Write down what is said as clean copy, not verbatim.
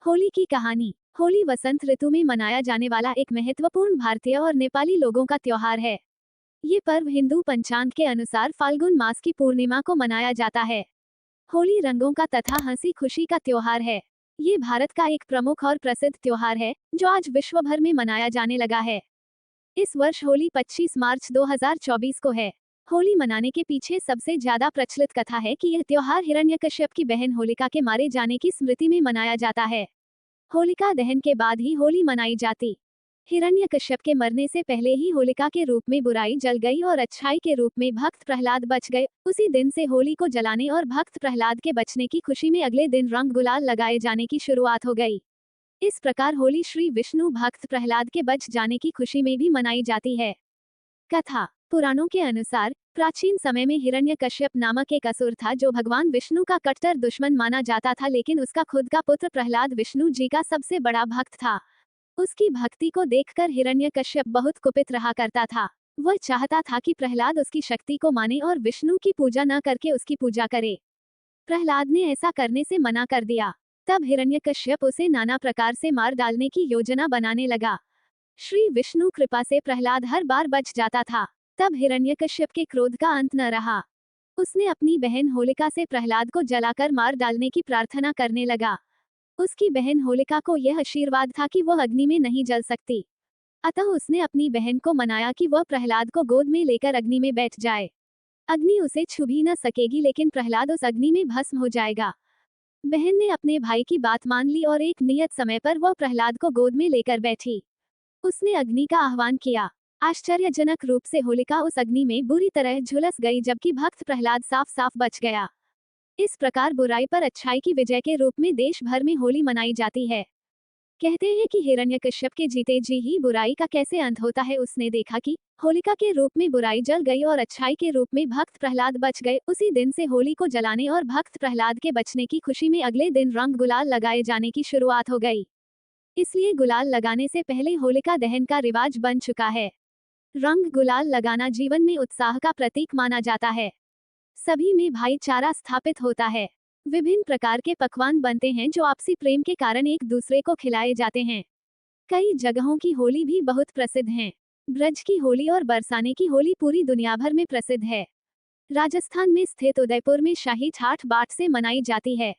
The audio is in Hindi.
होली की कहानी। होली वसंत ऋतु में मनाया जाने वाला एक महत्वपूर्ण भारतीय और नेपाली लोगों का त्योहार है। ये पर्व हिंदू पंचांग के अनुसार फाल्गुन मास की पूर्णिमा को मनाया जाता है। होली रंगों का तथा हंसी खुशी का त्योहार है। ये भारत का एक प्रमुख और प्रसिद्ध त्योहार है, जो आज विश्व भर में मनाया जाने लगा है। इस वर्ष होली 25 मार्च 2024 को है। होली मनाने के पीछे सबसे ज्यादा प्रचलित कथा है कि यह त्योहार हिरण्यकश्यप की बहन होलिका के मारे जाने की स्मृति में मनाया जाता है। होलिका दहन के बाद ही होली मनाई जाती। हिरण्यकश्यप के मरने से पहले ही होलिका के रूप में बुराई जल गई और अच्छाई के रूप में भक्त प्रहलाद बच गए। उसी दिन से होली को जलाने और भक्त प्रहलाद के बचने की खुशी में अगले दिन रंग गुलाल लगाए जाने की शुरुआत हो गई। इस प्रकार होली श्री विष्णु भक्त प्रहलाद के बच जाने की खुशी में भी मनाई जाती है। कथा। पुराणों के अनुसार प्राचीन समय में हिरण्यकश्यप नामक एक असुर था, जो भगवान विष्णु का कट्टर दुश्मन माना जाता था, लेकिन उसका खुद का पुत्र प्रहलाद विष्णु जी का सबसे बड़ा भक्त था। उसकी भक्ति को देखकर हिरण्यकश्यप बहुत कुपित रहा करता था। वह चाहता था कि प्रहलाद उसकी शक्ति को माने और विष्णु की पूजा न करके उसकी पूजा करे। प्रहलाद ने ऐसा करने से मना कर दिया। तब हिरण्यकश्यप उसे नाना प्रकार से मार डालने की योजना बनाने लगा। श्री विष्णु कृपा से प्रहलाद हर बार बच जाता था। तब हिरण्यकश्यप के क्रोध का अंत न रहा। उसने अपनी बहन होलिका से प्रहलाद को जलाकर मार डालने की प्रार्थना करने लगा। उसकी बहन होलिका को यह आशीर्वाद था कि वह अग्नि में नहीं जल सकती। अतः उसने अपनी बहन को मनाया कि वह प्रहलाद को गोद में लेकर अग्नि में बैठ जाए। अग्नि उसे छू भी न सकेगी, लेकिन प्रहलाद उस अग्नि में भस्म हो जाएगा। बहन ने अपने भाई की बात मान ली और एक नियत समय पर वह प्रहलाद को गोद में लेकर बैठी। उसने अग्नि का आह्वान किया। आश्चर्यजनक रूप से होलिका उस अग्नि में बुरी तरह झुलस गई, जबकि भक्त प्रहलाद साफ साफ बच गया। इस प्रकार बुराई पर अच्छाई की विजय के रूप में देश भर में होली मनाई जाती है। कहते हैं कि हिरण्यकश्यप के जीते जी ही बुराई का कैसे अंत होता है। उसने देखा कि होलिका के रूप में बुराई जल गई और अच्छाई के रूप में भक्त प्रहलाद बच गए। उसी दिन से होली को जलाने और भक्त प्रहलाद के बचने की खुशी में अगले दिन रंग गुलाल लगाए जाने की शुरुआत हो गई। इसलिए गुलाल लगाने से पहले होलिका दहन का रिवाज बन चुका है। रंग गुलाल लगाना जीवन में उत्साह का प्रतीक माना जाता है। सभी में भाईचारा स्थापित होता है। विभिन्न प्रकार के पकवान बनते हैं, जो आपसी प्रेम के कारण एक दूसरे को खिलाए जाते हैं। कई जगहों की होली भी बहुत प्रसिद्ध हैं। ब्रज की होली और बरसाने की होली पूरी दुनिया भर में प्रसिद्ध है। राजस्थान में स्थित उदयपुर में शाही ठाठ बाट से मनाई जाती है।